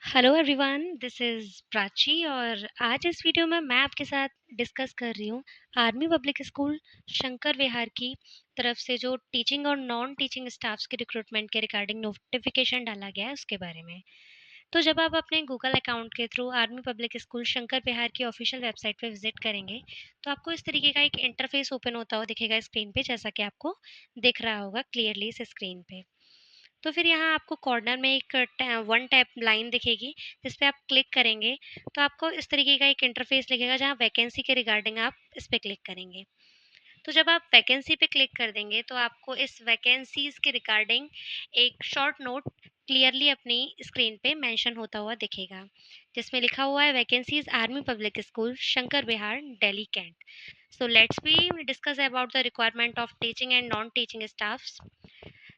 Hello everyone, this is Prachi और आज इस वीडियो में मैं आपके साथ डिस्कस कर रही हूँ army public school Shankar Vihar की तरफ से जो टीचिंग और नॉन टीचिंग स्टाफ्स के रिक्रूटमेंट के रिगार्डिंग नोटिफिकेशन डाला गया है उसके बारे में। तो जब आप अपने गूगल अकाउंट के through army public school Shankar Vihar की ऑफिशियल वेबसाइट पे विजिट करेंगे तो आपको इस तरीके का एक इंटरफेस ओपन होता हुआ दिखेगा स्क्रीन पे, जैसा कि आपको दिख रहा होगा क्लियरली इस स्क्रीन पे। तो फिर यहाँ आपको कॉर्नर में एक वन टैप लाइन दिखेगी जिस पे आप क्लिक करेंगे तो आपको इस तरीके का एक इंटरफेस लिखेगा जहाँ वैकेंसी के रिगार्डिंग आप इस पे क्लिक करेंगे। तो जब आप वैकेंसी पे क्लिक कर देंगे तो आपको इस वैकेंसीज के रिगार्डिंग एक शॉर्ट नोट क्लियरली अपनी स्क्रीन पे मेंशन होता हुआ दिखेगा जिसमें लिखा हुआ है vacancies army public school Shankar Vihar Delhi Cantt. So let's be discuss about the requirement of teaching and non teaching staffs.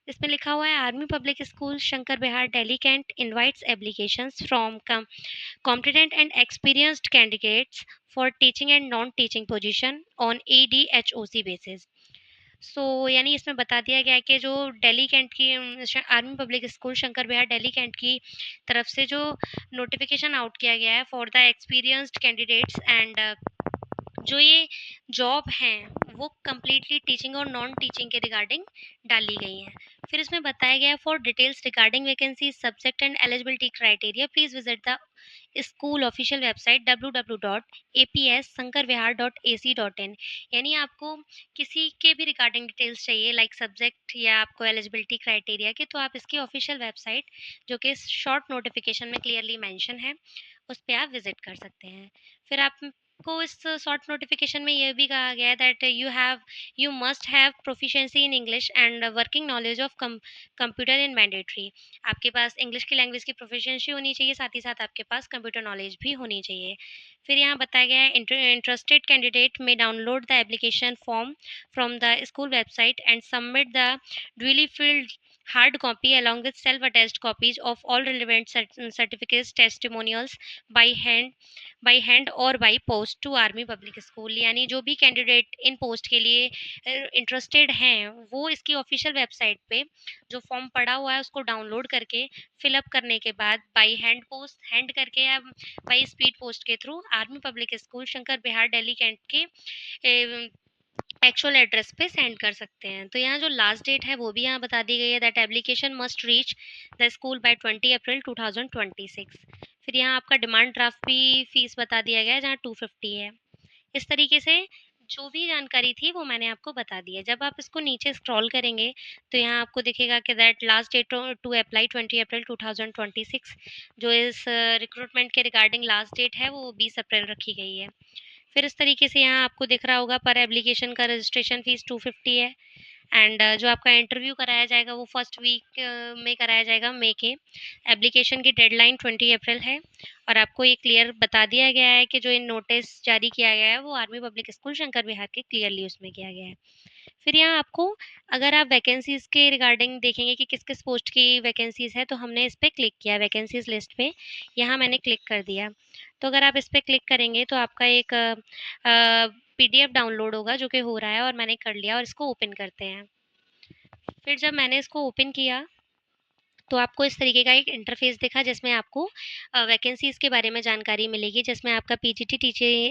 इसमें लिखा हुआ है army public school Shankar Vihar Delhi Cantt invites applications from competent and experienced candidates for teaching and non-teaching position on ADHOC basis। सो यानी इसमें बता दिया गया है कि जो दिल्ली कैंट की army public school Shankar Vihar Delhi cantt की तरफ से जो नोटिफिकेशन आउट किया गया है for the experienced candidates and जो ये जॉब हैं वो कम्प्लीटली टीचिंग और नॉन टीचिंग के रिगार्डिंग डाली गई हैं। फिर इसमें बताया गया है for details regarding vacancy subject and eligibility criteria please visit the school official website www.apssankarvihar.ac.in। यानी आपको किसी के भी रिगार्डिंग डिटेल्स चाहिए लाइक सब्जेक्ट या आपको एलिजिबिलिटी क्राइटेरिया के, तो आप इसकी ऑफिशियल वेबसाइट जो कि शॉर्ट नोटिफिकेशन में क्लियरली मेंशन है उस पर आप विजिट कर सकते हैं। फिर आप को इस शॉर्ट नोटिफिकेशन में यह भी कहा गया है that you must have proficiency in English and working knowledge of computer in mandatory. आपके पास इंग्लिश की लैंग्वेज की प्रोफिशिएंसी होनी चाहिए, साथ ही साथ आपके पास कंप्यूटर नॉलेज भी होनी चाहिए। फिर यहाँ बताया गया है इंटरेस्टेड कैंडिडेट में download the application form from the school website and submit the duly field hard copy along with self attached copies of all relevant certificates testimonials by hand और by post to army public school. यानी जो भी candidate in post के लिए interested हैं वो इसकी official website पे जो फॉर्म पड़ा हुआ है उसको डाउनलोड करके फिलअप करने के बाद बाई हैंड पोस्ट हैंड करके या बाई स्पीड पोस्ट के through army public school Shankar Vihar Delhi cantt के एक्चुअल एड्रेस पे सेंड कर सकते हैं। तो यहाँ जो लास्ट डेट है वो भी यहाँ बता दी गई है that application must reach the school by 20 April 2026। फिर यहाँ आपका डिमांड ड्राफ्ट भी फीस बता दिया गया है जहाँ 250 है। इस तरीके से जो भी जानकारी थी वो मैंने आपको बता दी है। जब आप इसको नीचे स्क्रॉल करेंगे तो यहाँ आपको दिखेगा कि that last date to apply 20 April 2026। जो इस रिक्रूटमेंट के रिगार्डिंग लास्ट डेट है वो 20 अप्रैल रखी गई है। फिर इस तरीके से यहाँ आपको दिख रहा होगा पर एप्लीकेशन का रजिस्ट्रेशन फीस 250 है एंड जो आपका इंटरव्यू कराया जाएगा वो फर्स्ट वीक में कराया जाएगा मई के। एप्लीकेशन की डेडलाइन 20 अप्रैल है और आपको ये क्लियर बता दिया गया है कि जो इन नोटिस जारी किया गया है वो आर्मी पब्लिक स्कूल शंकर विहार के क्लियरली उसमें किया गया है। फिर यहाँ आपको अगर आप वैकेंसीज़ के रिगार्डिंग देखेंगे कि किस किस पोस्ट की वैकेंसीज़ है तो हमने इस पर क्लिक किया वैकेंसीज़ लिस्ट पे, यहाँ मैंने क्लिक कर दिया। तो अगर आप इस पर क्लिक करेंगे तो आपका एक पीडीएफ डाउनलोड होगा जो कि हो रहा है और मैंने कर लिया और इसको ओपन करते हैं। फिर जब मैंने इसको ओपन किया तो आपको इस तरीके का एक इंटरफेस दिखा जिसमें आपको वैकेंसीज़ के बारे में जानकारी मिलेगी, जिसमें आपका पीजीटी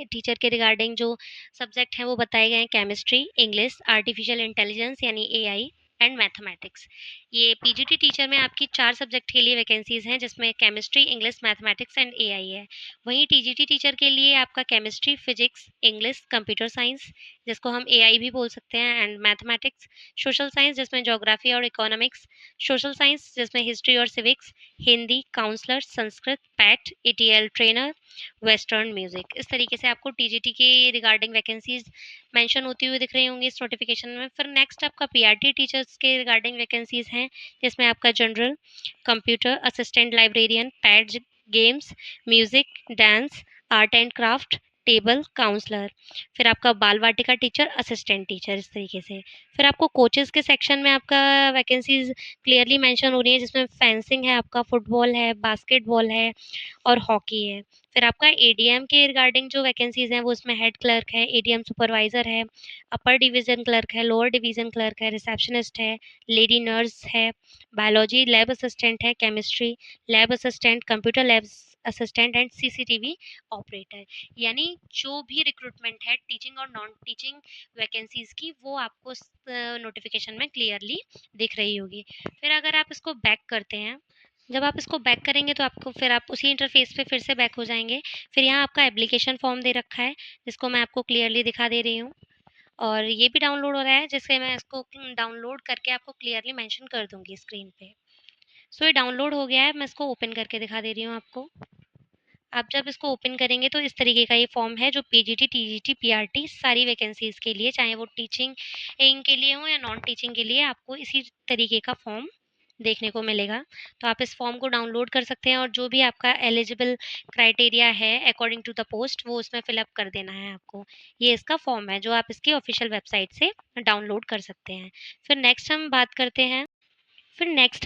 टीचर के रिगार्डिंग जो सब्जेक्ट हैं वो बताए गए हैं केमिस्ट्री, इंग्लिश, आर्टिफिशियल इंटेलिजेंस यानी एआई एंड मैथमेटिक्स। ये पीजीटी टीचर में आपकी 4 सब्जेक्ट के लिए वैकेंसीज़ हैं जिसमें chemistry, English, mathematics and AI है। वहीं टीजीटी टीचर के लिए आपका chemistry, physics, English, computer science जिसको हम एआई भी बोल सकते हैं एंड मैथमेटिक्स, सोशल साइंस जिसमें ज्योग्राफी और इकोनॉमिक्स, सोशल साइंस जिसमें हिस्ट्री और civics, Hindi, counsellor, Sanskrit, PET, ETL trainer, western music. इस तरीके से आपको टीजीटी की रिगार्डिंग वैकेंसीज मेंशन होती हुई दिख रही होंगी इस नोटिफिकेशन में। फिर नेक्स्ट आपका पीआरटी टीचर्स के रिगार्डिंग वैकेंसीज हैं जिसमें आपका general, computer, assistant librarian, PET, games, music, dance, art and craft, table counsellor, फिर आपका बाल वाटिका टीचर, असिस्टेंट टीचर, इस तरीके से। फिर आपको कोचेज़ के सेक्शन में आपका वैकेंसीज़ क्लियरली मेंशन हो रही है, जिसमें फेंसिंग है, आपका फुटबॉल है, बास्केटबॉल है और हॉकी है। फिर आपका एडीएम के रिगार्डिंग जो वैकेंसीज़ हैं वो इसमें हेड क्लर्क है, एडीएम सुपरवाइज़र है, अपर डिवीज़न क्लर्क है, लोअर डिवीज़न क्लर्क है, रिसेप्शनिस्ट है, लेडी नर्स है, बायोलॉजी लैब असिस्टेंट है, chemistry lab assistant, computer lab assistant and CCTV operator. यानी जो भी रिक्रूटमेंट है टीचिंग और नॉन टीचिंग वैकेंसीज़ की, वो आपको नोटिफिकेशन में क्लियरली दिख रही होगी। फिर अगर आप इसको बैक करते हैं, जब आप इसको बैक करेंगे तो आपको फिर आप उसी इंटरफेस पे फिर से बैक हो जाएँगे। फिर यहाँ आपका एप्लीकेशन फॉर्म दे रखा है, जिसको मैं आपको क्लियरली दिखा दे रही हूँ, और ये भी डाउनलोड हो रहा है, जिससे मैं इसको डाउनलोड करके आपको क्लियरली मेंशन कर दूँगी स्क्रीन पे। सो ये डाउनलोड हो गया है, मैं इसको ओपन करके दिखा दे रही हूँ आपको। आप जब इसको ओपन करेंगे तो इस तरीके का ये फॉर्म है, जो पीजीटी, टीजीटी, पीआरटी सारी वैकेंसीज़ के लिए, चाहे वो टीचिंग एंग के लिए हो या नॉन टीचिंग के लिए, आपको इसी तरीके का फॉर्म देखने को मिलेगा। तो आप इस फॉर्म को डाउनलोड कर सकते हैं और जो भी आपका एलिजिबल क्राइटेरिया है अकॉर्डिंग टू द पोस्ट, वो उसमें फिल अप कर देना है आपको। ये इसका फॉर्म है जो आप इसकी ऑफिशियल वेबसाइट से डाउनलोड कर सकते हैं। फिर नेक्स्ट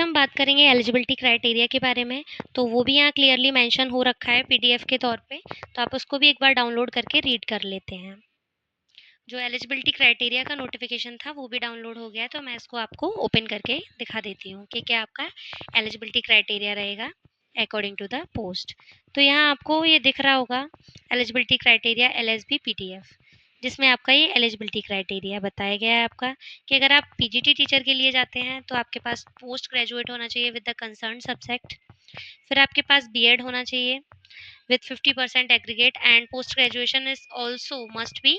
हम बात करेंगे एलिजिबिलिटी क्राइटेरिया के बारे में। तो वो भी यहाँ क्लियरली मेंशन हो रखा है पीडीएफ के तौर पे, तो आप उसको भी एक बार डाउनलोड करके रीड कर लेते हैं। जो एलिजिबिलिटी क्राइटेरिया का नोटिफिकेशन था वो भी डाउनलोड हो गया है, तो मैं इसको आपको ओपन करके दिखा देती हूँ कि क्या आपका एलिजिबिलिटी क्राइटेरिया रहेगा अकॉर्डिंग टू द पोस्ट। तो यहाँ आपको ये दिख रहा होगा एलिजिबिलिटी क्राइटेरिया एलएसबी पीडीएफ, जिसमें आपका ये एलिजिबिलिटी क्राइटेरिया बताया गया है आपका, कि अगर आप पीजीटी टीचर के लिए जाते हैं तो आपके पास पोस्ट ग्रेजुएट होना चाहिए विद द कंसर्न सब्जेक्ट। फिर आपके पास बीएड होना चाहिए with 50% aggregate, and post graduation is also must be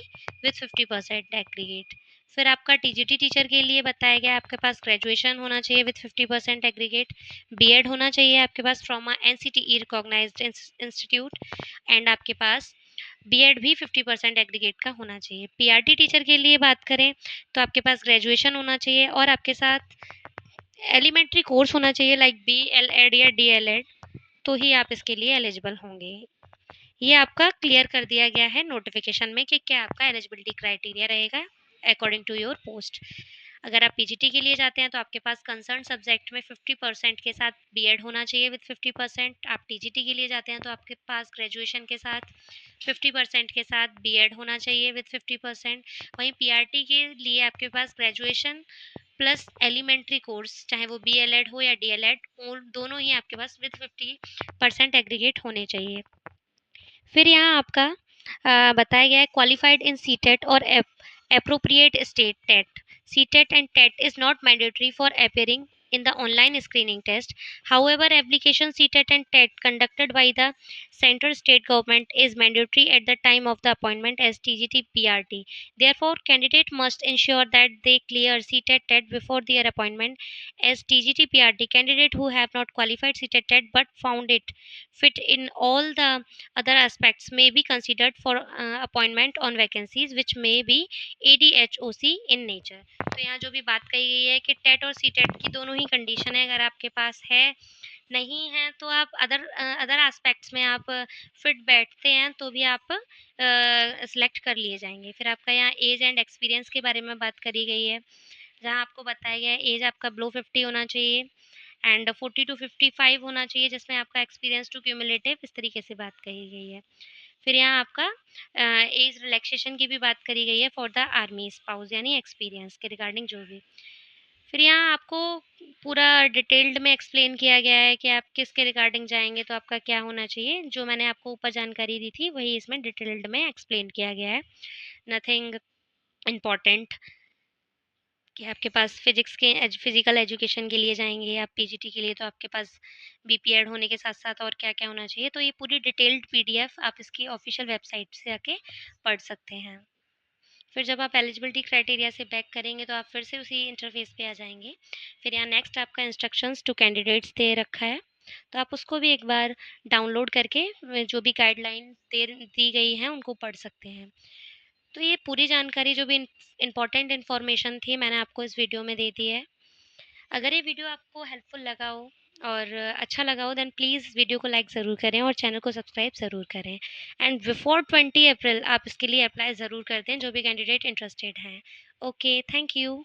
with 50% aggregate। फिर आपका टीजीटी टीचर के लिए बताया गया आपके पास ग्रेजुएशन होना चाहिए विथ 50% एग्रीगेट, बीएड होना चाहिए आपके पास from a NCTE recognised institute, and आपके पास बीएड भी 50% एग्रीगेट का होना चाहिए। पीआरटी टीचर के लिए बात करें तो आपके पास ग्रेजुएशन होना चाहिए और आपके साथ एलिमेंट्री कोर्स होना चाहिए लाइक बीएलएड या डीएलएड, तो ही आप इसके लिए एलिजिबल होंगे। ये आपका क्लियर कर दिया गया है नोटिफिकेशन में कि क्या आपका एलिजिबिलिटी क्राइटेरिया रहेगा अकॉर्डिंग टू योर पोस्ट। अगर आप पीजीटी के लिए जाते हैं तो आपके पास कंसर्न सब्जेक्ट में 50% के साथ बीएड होना चाहिए विद 50%। आप टीजीटी के लिए जाते हैं तो आपके पास ग्रेजुएशन के साथ 50% के साथ बीएड होना चाहिए विद 50%। वहीं पीआरटी के लिए आपके पास ग्रेजुएशन प्लस एलिमेंट्री कोर्स, चाहे वो बीएलएड हो या डीएलएड, दोनों ही आपके पास विद 50% एग्रीगेट होने चाहिए। फिर यहाँ आपका बताया गया है क्वालिफाइड इन सीटेट और appropriate state TET. CTET and TET is not mandatory for appearing in the online screening test. However, application CTET and TET conducted by the central state government is mandatory at the time of the appointment as TGT PRT. Therefore, candidate must ensure that they clear CTET TET before their appointment as TGT PRT. Candidate who have not qualified CTET TET but found it fit in all the other aspects may be considered for appointment on vacancies which may be ADHOC in nature। तो यहाँ जो भी बात कही गई है कि TET और सी टेट की दोनों ही कंडीशन है, अगर आपके पास है नहीं है तो आप अदर एस्पेक्ट्स में आप फिट बैठते हैं तो भी आप सिलेक्ट कर लिए जाएंगे। फिर आपका यहाँ एज एंड एक्सपीरियंस के बारे में बात करी गई है, जहाँ आपको बताया गया है एज आपका बिलो 50 होना चाहिए एंड 40 टू 55 होना चाहिए, जिसमें आपका एक्सपीरियंस टू क्यूमुलेटिव, इस तरीके से बात कही गई है। फिर यहाँ आपका एज रिलैक्सेशन की भी बात करी गई है फॉर द आर्मी स्पाउस, यानी एक्सपीरियंस के रिगार्डिंग जो भी। फिर यहाँ आपको पूरा डिटेल्ड में एक्सप्लेन किया गया है कि आप किसके रिगार्डिंग जाएंगे तो आपका क्या होना चाहिए। जो मैंने आपको ऊपर जानकारी दी थी वही इसमें डिटेल्ड में एक्सप्लेन किया गया है, नथिंग इम्पॉर्टेंट। कि आपके पास फिजिकल एजुकेशन के लिए जाएंगे आप पीजीटी के लिए तो आपके पास बीपीएड होने के साथ साथ और क्या क्या होना चाहिए। तो ये पूरी डिटेल्ड पीडीएफ आप इसकी ऑफिशियल वेबसाइट से आके पढ़ सकते हैं। फिर जब आप एलिजिबिलिटी क्राइटेरिया से बैक करेंगे तो आप फिर से उसी इंटरफेस पे आ जाएंगे। फिर यहाँ नेक्स्ट आपका इंस्ट्रक्शंस टू कैंडिडेट्स दे रखा है, तो आप उसको भी एक बार डाउनलोड करके जो भी गाइडलाइन दी गई हैं उनको पढ़ सकते हैं। तो ये पूरी जानकारी जो भी इम्पोर्टेंट इन्फॉर्मेशन थी मैंने आपको इस वीडियो में दे दी है। अगर ये वीडियो आपको हेल्पफुल लगा हो और अच्छा लगा हो देन प्लीज़ वीडियो को लाइक ज़रूर करें और चैनल को सब्सक्राइब ज़रूर करें। एंड बिफोर 20 अप्रैल आप इसके लिए अप्लाई ज़रूर कर दें, जो भी कैंडिडेट इंटरेस्टेड हैं। Okay, thank you.